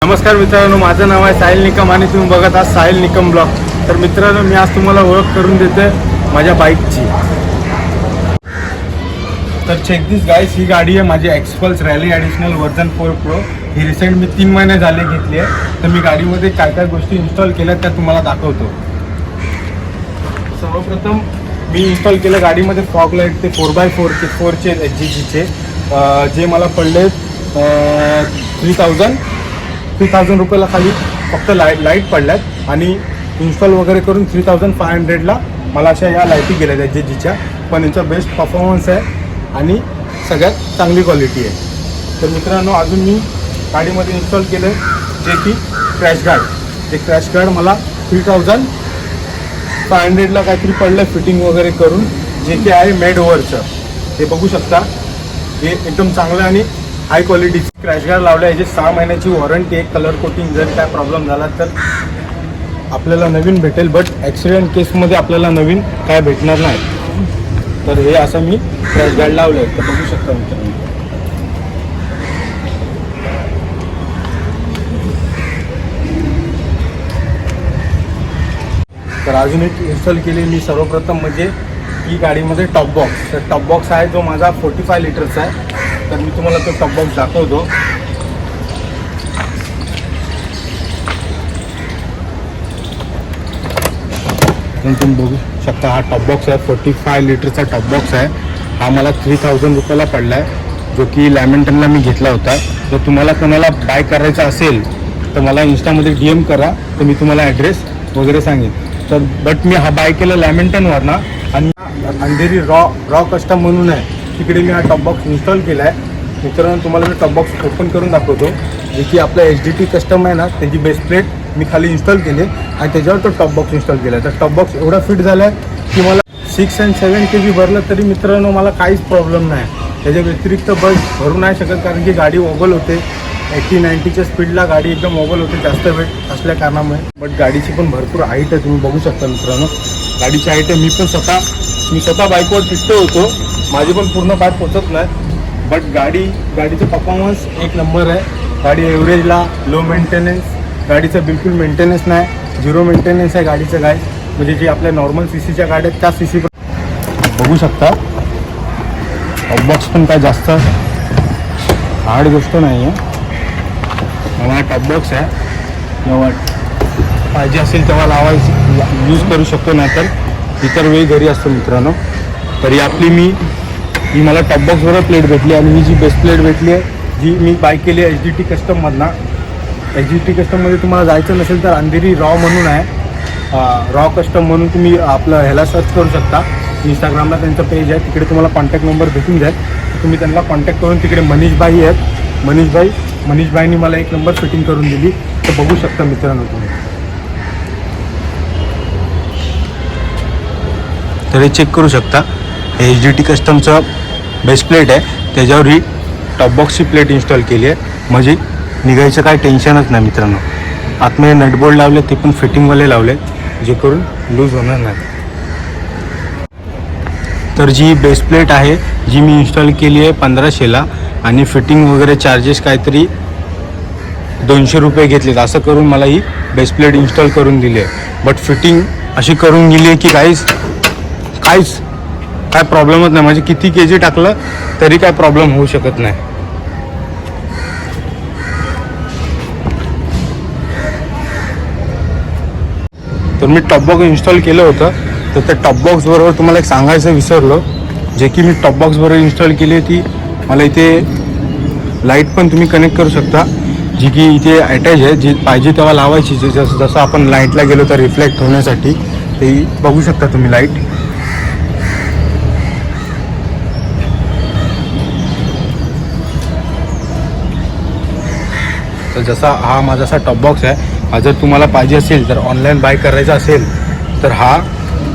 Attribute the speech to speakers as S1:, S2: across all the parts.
S1: नमस्कार मित्रांनो, माझं नाव आहे साहिल निकम आणि तुम्ही बघत आहात साहिल निकम ब्लॉग. तर मित्रांनो, मी आज तुम्हाला ओळख करून देते माझ्या बाईकची. तर चेक दिस गाईस, ही गाडी आहे माझी Xpulse rally additional version 4 pro. ही रिसेंट मी 3 महिने झाले घेतली आहे. तर मी गाडीमध्ये काय काय गोष्टी इन्स्टॉल केल्या त्या तुम्हाला दाखवतो. सर्वप्रथम मी इन्स्टॉल केलं गाडीमध्ये फॉग लाईट, ते 4x4 HGGचे जे मला पडले 3000 रुपयाला खाली फक्त लाईट पडल्यात आणि इन्स्टॉल वगैरे करून 3500ला मला अशा या लाईटी गेल्या HGGच्या. पण यांचा बेस्ट परफॉर्मन्स आहे आणि सगळ्यात चांगली क्वालिटी आहे. तर मित्रांनो, अजून मी गाडीमध्ये इन्स्टॉल केलं जे की क्रॅश गार्ड. ते क्रॅश गार्ड मला 3500ला काहीतरी पडलं फिटिंग वगैरे करून, जे की आहे मेड ओव्हरचं. हे बघू शकता, हे एकदम चांगलं आणि हाय क्वालिटीची क्रॅश गार्ड लावलं आहे. जे 6 महिन्याची वॉरंटी आहे. कलर कोटिंग जर काय प्रॉब्लेम झाला तर आपल्याला नवीन भेटेल, बट ॲक्सिडेंट केसमध्ये आपल्याला नवीन काय भेटणार नाही. तर हे असं मी क्रॅश गार्ड लावलं आहे. तर बघू शकता मित्रांनो. तर अजून एक इन्स्टॉल केली मी सर्वप्रथम म्हणजे ही गाडीमध्ये टॉप बॉक्स. तर टॉप बॉक्स आहे जो माझा 45 लिटरचा आहे. तर मी तुम्हाला तो टॉप बॉक्स दाखवतो. तुम्ही बघू शकता, हा टॉप बॉक्स आहे. 45 लिटरचा टॉप बॉक्स आहे. हा मला 3000 रुपयाला पडला आहे, जो की लॅमेंटनला मी घेतला होता. जर तुम्हाला कोणाला बाय करायचा असेल तर मला इंस्टामध्ये DM करा, तर मी तुम्हाला ॲड्रेस वगैरे सांगेन. तर बट मी हा बाय केला लॅमेंटनवर ना, आणि अंधेरी रॉ कस्टम म्हणून आहे, तिकडे मी हा टॉप बॉक्स इन्स्टॉल केला आहे. मित्रांनो, तुम्हाला मी टॉप बॉक्स ओपन करून दाखवतो. जे की आपला HDT कस्टम आहे ना, त्याची बेस प्लेट मी खाली इन्स्टॉल केली आणि त्याच्यावर तो टॉप बॉक्स इन्स्टॉल केला. तर टॉप बॉक्स एवढा फिट झाला आहे की मला 6 आणि 7 kg भरलं तरी मित्रांनो मला काहीच प्रॉब्लेम नाही. त्याच्या व्यतिरिक्त बस भरू नाही शकत, कारण की गाडी वॉबल होते. 80-90च्या स्पीडला गाडी एकदम वॉबल होते जास्त वेट असल्या कारणामुळे. बट गाडीची पण भरपूर हाईट आहे, तुम्ही बघू शकता मित्रांनो. गाडीची हाईट आहे. मी स्वतः बाईकवर टिकतो होतो, माझी पण पूर्ण पाय पोचत नाही. बट गाडीचं परफॉर्मन्स एक नंबर आहे. गाडी एव्हरेजला, लो मेंटेनन्स, गाडीचं बिलकुल मेंटेनन्स नाही, 0 मेंटेनन्स आहे गाडीचं. काय म्हणजे जे आपल्या नॉर्मल CCच्या गाड्या आहेत त्या CC बघू शकता. टॉप बॉक्स पण काय जास्त हार्ड गोष्ट नाही आहे. मला टॉप बॉक्स आहे, जेव्हा पाहिजे असेल तेव्हा लावायची यूज करू शकतो, नाही तर इतर वेळी घरी असतो मित्रांनो. तरी ही मला टॉप बॉक्सबरोबर प्लेट भेटली आणि ही जी बेस्ट प्लेट भेटली आहे जी मी बाय केली आहे HDT कस्टममधनं. HDT कस्टममध्ये तुम्हाला जायचं नसेल तर अंधेरी रॉ म्हणून आहे, रॉ कस्टम म्हणून तुम्ही आपलं ह्याला सर्च करू शकता. इंस्टाग्रामला त्यांचं पेज आहे, तिकडे तुम्हाला कॉन्टॅक्ट नंबर भेटून जाईल. तुम्ही त्यांना कॉन्टॅक्ट करून, तिकडे मनीषभाई आहेत, मनीषभाईंनी मला एक नंबर फिटिंग करून दिली. तर बघू शकता मित्रांनो तुम्ही. तर हे चेक करू शकता, हे HDT कस्टमचं बेस प्लेट आहे, त्याच्यावर ही टॉप बॉक्सची प्लेट इन्स्टॉल केली आहे. म्हणजे निघायचं काय टेन्शनच नाही मित्रांनो. आतमध्ये नटबोल्ट लावले, ते पण फिटिंगवाले लावले, जे करून लूज होणार नाही. तर जी बेस प्लेट आहे जी मी इन्स्टॉल केली आहे 1500ला, आणि फिटिंग वगैरे चार्जेस काहीतरी 200 रुपये घेतलेत. असं करून मला ही बेस प्लेट इन्स्टॉल करून दिली आहे. बट फिटिंग अशी करून गेली आहे की काय प्रॉब्लेमच नाही. म्हणजे किती kg टाकलं तरी काय प्रॉब्लेम होऊ शकत नाही. तर मी टॉप बॉक्स इन्स्टॉल केलं होतं. तर त्या टॉप बॉक्सबरोबर तुम्हाला एक सांगायचं विसरलो, जे की मी टॉप बॉक्सबरोबर इन्स्टॉल केली आहे ती मला इथे लाईट पण तुम्ही कनेक्ट करू शकता, जी की इथे अटॅच आहे. जी पाहिजे तेव्हा लावायची, जसं आपण लाईटला गेलो तर रिफ्लेक्ट होण्यासाठी. ते बघू शकता तुम्ही लाईट. तर जसा हा माझा असा टॉप बॉक्स आहे. हा जर तुम्हाला पाहिजे असेल तर ऑनलाईन बाय करायचा असेल तर हा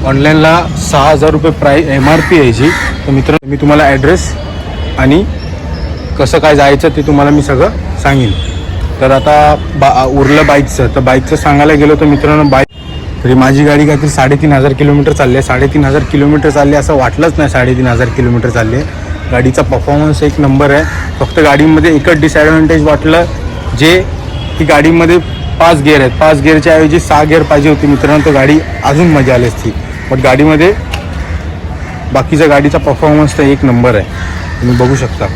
S1: ऑनलाईनला 6000 रुपये MRP यायची. तर मित्रांनो, मी तुम्हाला ॲड्रेस आणि कसं काय जायचं ते तुम्हाला मी सगळं सांगेन. तर आता उरलं बाईकचं. तर बाईकचं सांगायला गेलो तर मित्रांनो, बाईक तरी माझी गाडी काहीतरी 3500 किलोमीटर चालली आहे. 3500 किलोमीटर चालली असं वाटलंच नाही. 3500 किलोमीटर चालली आहे. गाडीचा परफॉर्मन्स एक नंबर आहे. फक्त गाडीमध्ये एकच डिसॲडव्हान्टेज वाटलं, जे ती गाडीमध्ये 5 गिअर आहेत, 5 गिअरच्या ऐवजी 6 गिअर पाहिजे होती मित्रांनो, तर गाडी अजून मजा आली असती. पण गाडीमध्ये बाकीच्या गाडीचा परफॉर्मन्स तर एक नंबर आहे, तुम्ही बघू शकता.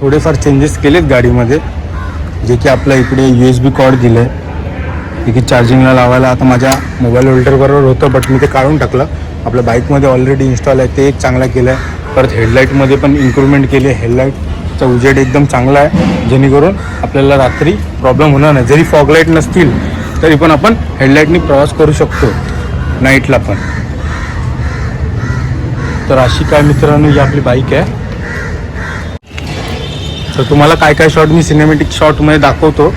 S1: थोडेफार चेंजेस केलेत गाडीमध्ये, जे की आपल्या इकडे USB कॉर्ड दिलं आहे, जे की चार्जिंगला लावायला आता माझ्या मोबाईल होल्डरबरोबर होतं, बट मी ते काढून टाकलं. आपल्या बाईकमध्ये ऑलरेडी इन्स्टॉल आहे, ते एक चांगला केलं आहे. परत हेडलाईटमध्ये पण इम्प्रूव्हमेंट केली आहे. हेडलाईटचा उजेड एकदम चांगला आहे, जेणेकरून आपल्याला रात्री प्रॉब्लेम होणार नाही. जरी फॉग लाईट नसतील तरी पण आपण हेडलाईटनी प्रवास करू शकतो नाईटला पण. तर अशी काय मित्रांनो ही आपली बाईक आहे. तर तुम्हाला काय काय शॉट मी सिनेमॅटिक शॉटमध्ये दाखवतो.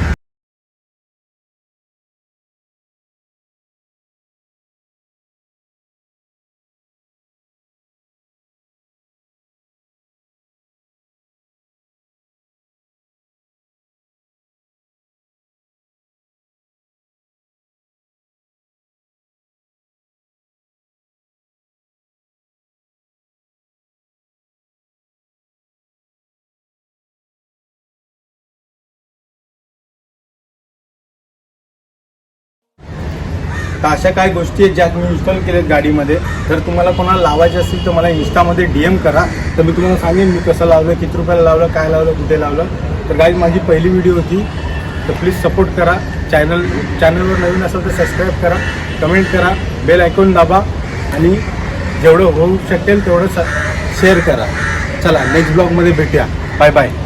S1: तर अशा काही गोष्टी आहेत ज्या मी इन्स्टॉल केल्यात गाडीमध्ये. जर तुम्हाला कोणाला लावायचे असतील तर मला इन्स्टामध्ये DM करा, तर मी तुम्हाला सांगेन मी कसं लावलं, किती रुपयाला लावलं, काय लावलं, कुठे लावलं. तर गाईज माझी पहिली व्हिडिओ होती, तर प्लीज सपोर्ट करा. चॅनलवर नवीन असेल तर सबस्क्राईब करा, कमेंट करा, बेल आयकॉन दाबा आणि जेवढं होऊ शकेल तेवढं शेअर करा. चला नेक्स्ट ब्लॉगमध्ये भेटूया. Bye bye.